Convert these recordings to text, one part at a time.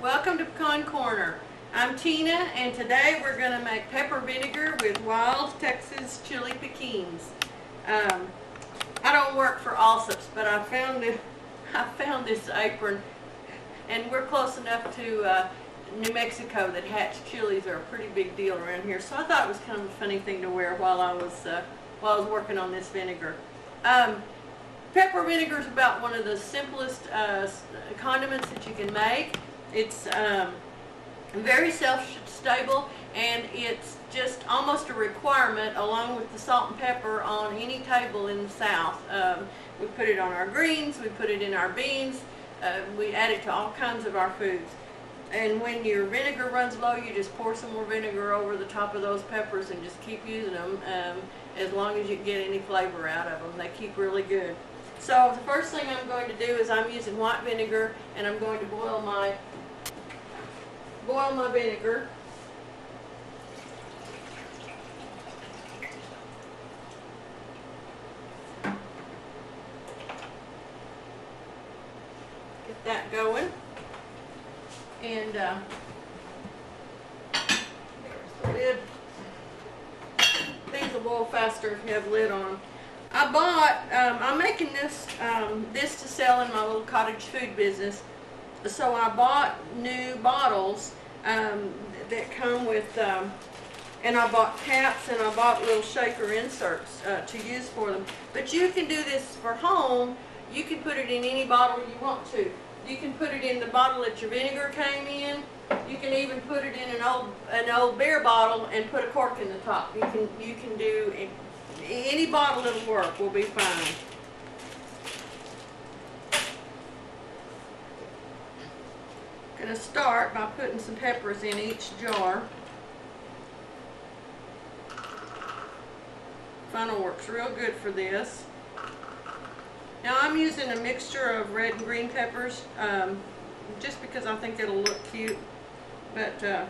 welcome to Pequin Corner. I'm Tina, and today we're going to make pepper vinegar with wild Texas chili Pequins. I don't work for Allsup's, but I found this apron, and we're close enough to New Mexico that Hatch chilies are a pretty big deal around here. So I thought it was kind of a funny thing to wear while I was working on this vinegar. Pepper vinegar is about one of the simplest condiments that you can make. It's very shelf-stable, and it's just almost a requirement along with the salt and pepper on any table in the South. We put it on our greens, we put it in our beans, we add it to all kinds of our foods. And when your vinegar runs low, you just pour some more vinegar over the top of those peppers and just keep using them as long as you can get any flavor out of them. They keep really good. So the first thing I'm going to do is I'm using white vinegar, and I'm going to boil my vinegar. Get that going. And there's the lid. Things will boil faster if you have a lid on. I bought, I'm making this to sell in my little cottage food business. So I bought new bottles that come with, and I bought caps, and I bought little shaker inserts to use for them. But you can do this for home. You can put it in any bottle you want to. You can put it in the bottle that your vinegar came in. You can even put it in an old beer bottle and put a cork in the top. You can do any bottle that'll work, will be fine. I'm going to start by putting some peppers in each jar. Funnel works real good for this. Now I'm using a mixture of red and green peppers just because I think it'll look cute. But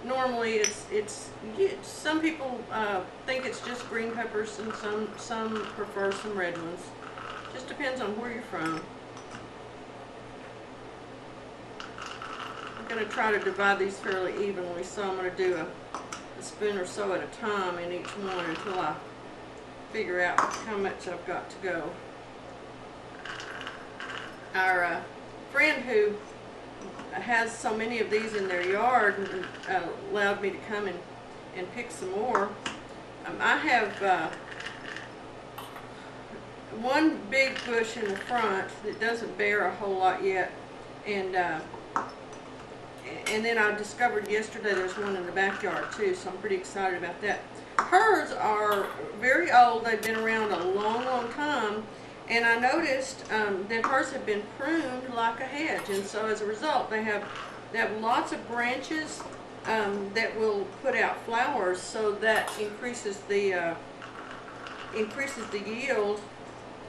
normally it's some people think it's just green peppers, and some prefer some red ones. Just depends on where you're from. I'm going to try to divide these fairly evenly, so I'm going to do a spoon or so at a time in each one until I figure out how much I've got to go. Our friend who has so many of these in their yard allowed me to come and pick some more. I have one big bush in the front that doesn't bear a whole lot yet, and then I discovered yesterday there's one in the backyard too, so I'm pretty excited about that. Hers are very old. They've been around a long time. And I noticed that hers have been pruned like a hedge, and so as a result, they have lots of branches that will put out flowers, so that increases the yield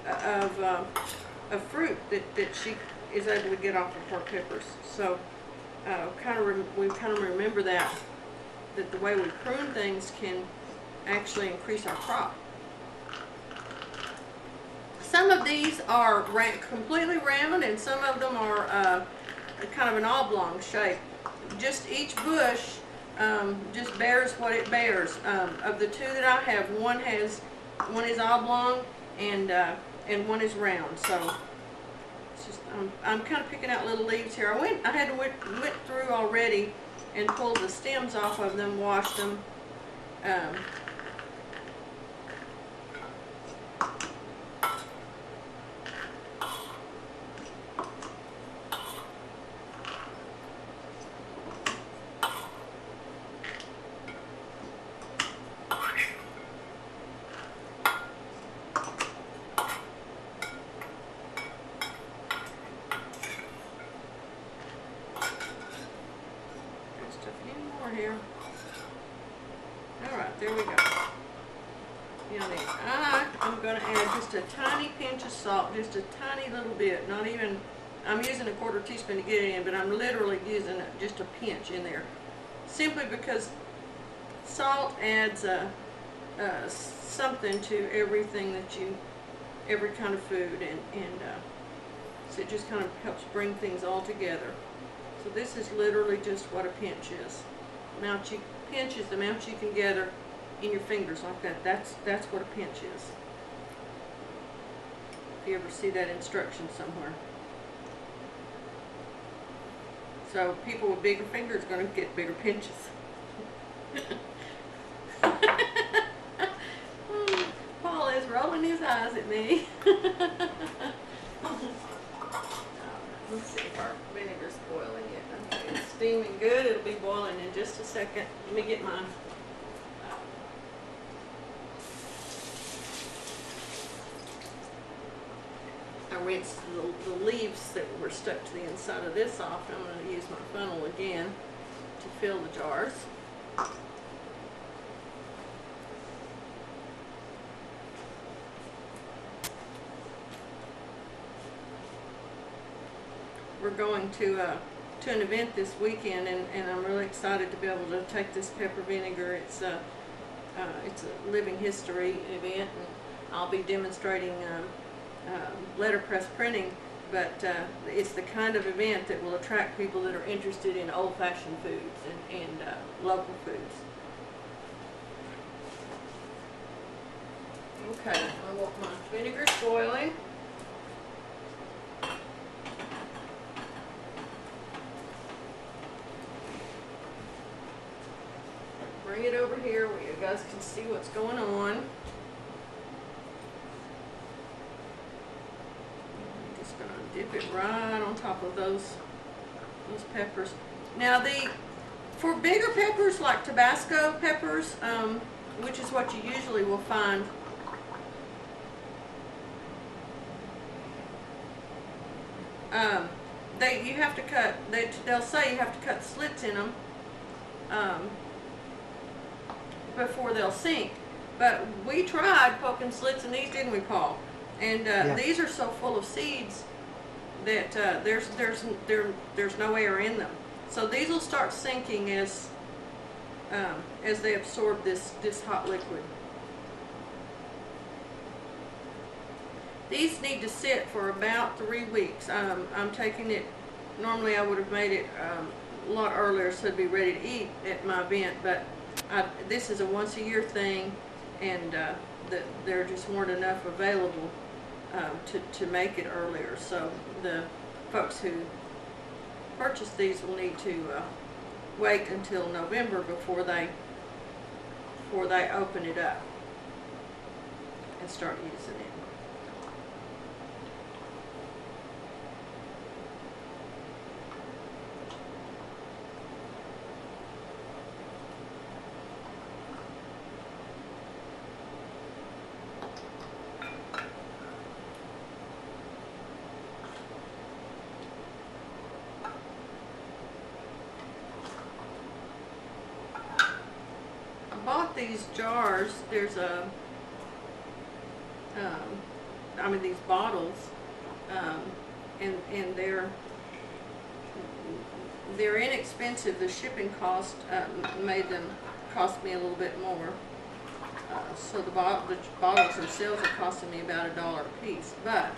of fruit that she is able to get off of her peppers. So we kind of remember that the way we prune things can actually increase our crop. Some of these are completely round, and some of them are kind of an oblong shape. Just each bush just bears what it bears. Of the two that I have, one is oblong and one is round. So it's just I'm kind of picking out little leaves here. I had went through already and pulled the stems off of them, washed them. Here. Alright, there we go. I'm going to add just a tiny pinch of salt, just a tiny little bit, not even, I'm using a quarter teaspoon to get it in, but I'm literally using just a pinch in there. Simply because salt adds something to everything every kind of food, and so it just kind of helps bring things all together. So this is literally just what a pinch is. Pinch is the amount you can gather in your fingers like that. That's what a pinch is. If you ever see that instruction somewhere. So people with bigger fingers are going to get bigger pinches. Paul is rolling his eyes at me. Let's see if our vinegar's boiling yet. Okay, it's steaming good. It'll be boiling in just a second. Let me get mine. I rinsed the leaves that were stuck to the inside of this off. I'm going to use my funnel again to fill the jars. We're going to an event this weekend, and I'm really excited to be able to take this pepper vinegar. It's a living history event, and I'll be demonstrating letterpress printing, but it's the kind of event that will attract people that are interested in old-fashioned foods and local foods. Okay, my vinegar's boiling. Bring it over here where you guys can see what's going on. I'm just going to dip it right on top of those peppers. Now for bigger peppers like Tabasco peppers, which is what you usually will find, you have to cut. They'll say you have to cut slits in them before they'll sink. But we tried poking slits in these, didn't we, Paul? And Yeah. these are so full of seeds that there's no air in them. So these will start sinking as they absorb this hot liquid. These need to sit for about 3 weeks. I'm taking it. Normally I would have made it a lot earlier so it'd be ready to eat at my event, but this is a once-a-year thing, and there just weren't enough available to make it earlier. So the folks who purchase these will need to wait until November before they open it up and start using it. Bought these jars. There's these bottles, and they're inexpensive. The shipping cost made them cost me a little bit more. So the bottles themselves are costing me about $1 a piece, but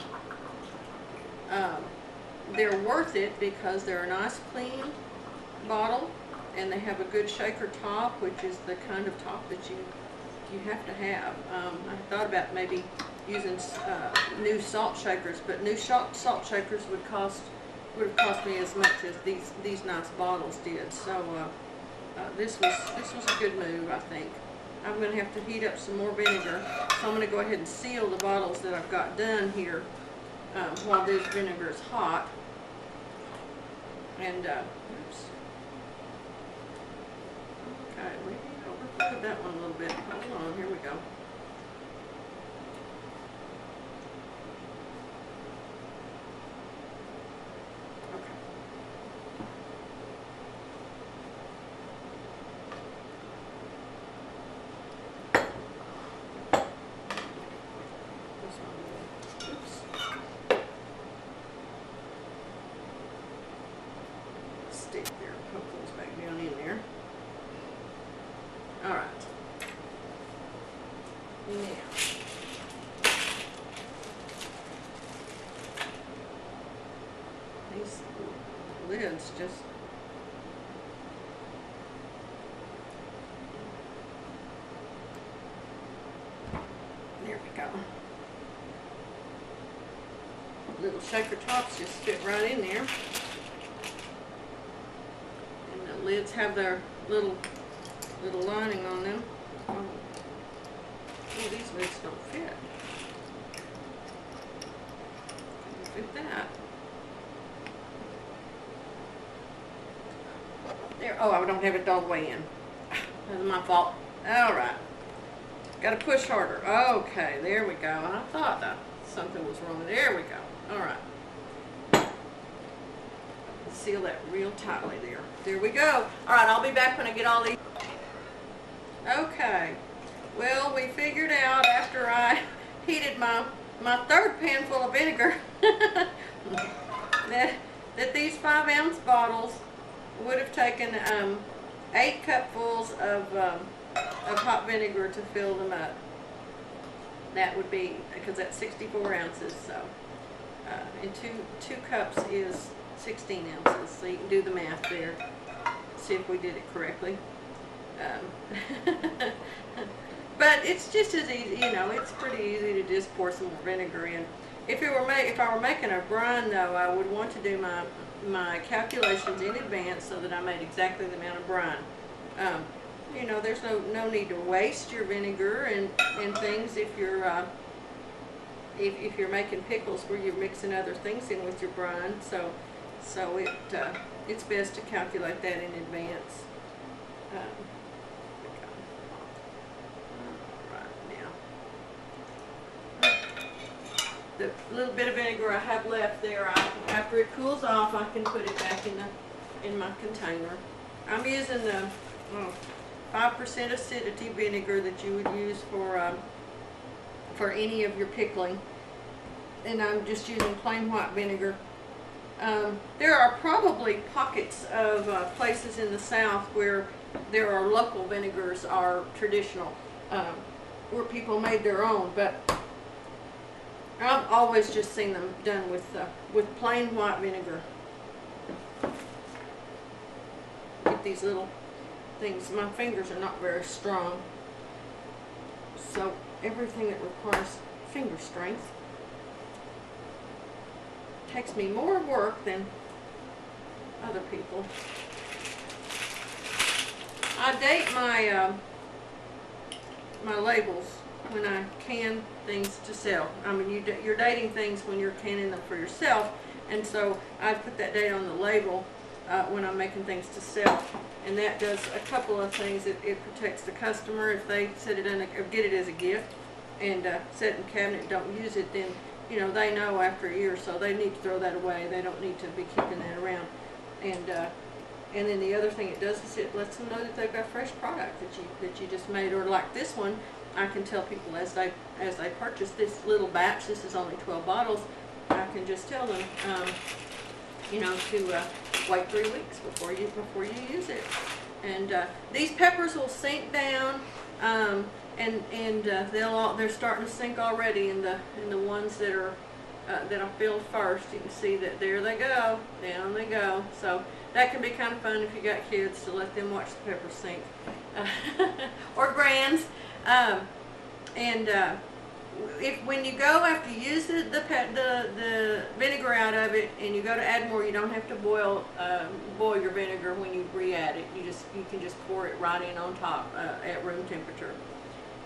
they're worth it because they're a nice clean bottle. And they have a good shaker top, which is the kind of top that you have to have. I thought about maybe using new salt shakers, but new salt shakers would have cost me as much as these nice bottles did. So this was a good move, I think. I'm going to have to heat up some more vinegar, so I'm going to go ahead and seal the bottles that I've got done here while this vinegar is hot. And oops. Okay, we overcooked that one a little bit. Hold on, here we go. Okay. This one, oops. Stick there, poke those back down in there. All right. Now, these lids just little shaker tops just fit right in there. And the lids have their little lining on them. Oh, these lids don't fit. Can't fit that. There. Oh, I don't have it all the way in. That's my fault. All right. Got to push harder. Okay, there we go. I thought that something was wrong. There we go. All right. Seal that real tightly there. There we go. All right, I'll be back when I get all these. Okay. Well, we figured out after I heated my third pan full of vinegar that these 5-ounce bottles would have taken 8 cupfuls of hot vinegar to fill them up. That would be, because that's 64 ounces, so and two cups is 16 ounces, so you can do the math there, see if we did it correctly. But it's just as easy, you know, it's pretty easy to just pour some more vinegar in. If I were making a brine though, I would want to do my calculations in advance so that I made exactly the amount of brine. You know, there's no need to waste your vinegar and things if you're making pickles where you're mixing other things in with your brine. So it's best to calculate that in advance. The little bit of vinegar I have left there, after it cools off, I can put it back in my container. I'm using the 5% acidity vinegar that you would use for any of your pickling, and I'm just using plain white vinegar. There are probably pockets of places in the South where there are local vinegars are traditional, where people made their own, but I've always just seen them done with plain white vinegar. Get these little things. My fingers are not very strong, so everything that requires finger strength takes me more work than other people. I date my labels when I can things to sell. I mean, you're dating things when you're canning them for yourself, and so I put that date on the label when I'm making things to sell, and that does a couple of things. It protects the customer if they set it in or get it as a gift and set it in the cabinet and don't use it, then you know they know after a year or so they need to throw that away. They don't need to be keeping that around. And then the other thing it does is it lets them know that they've got fresh product that you just made. Or like this one, I can tell people as they purchase this little batch, this is only 12 bottles, I can just tell them, you know, to wait 3 weeks before you use it. And these peppers will sink down, and they're starting to sink already in the ones that are that I filled first. You can see that there they go, down they go. So that can be kind of fun if you got kids to let them watch the peppers sink, or grands. When you go after you use the vinegar out of it and you go to add more, you don't have to boil your vinegar when you re-add it. You can just pour it right in on top at room temperature.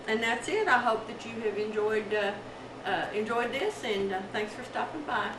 And that's it. I hope that you have enjoyed this, and thanks for stopping by.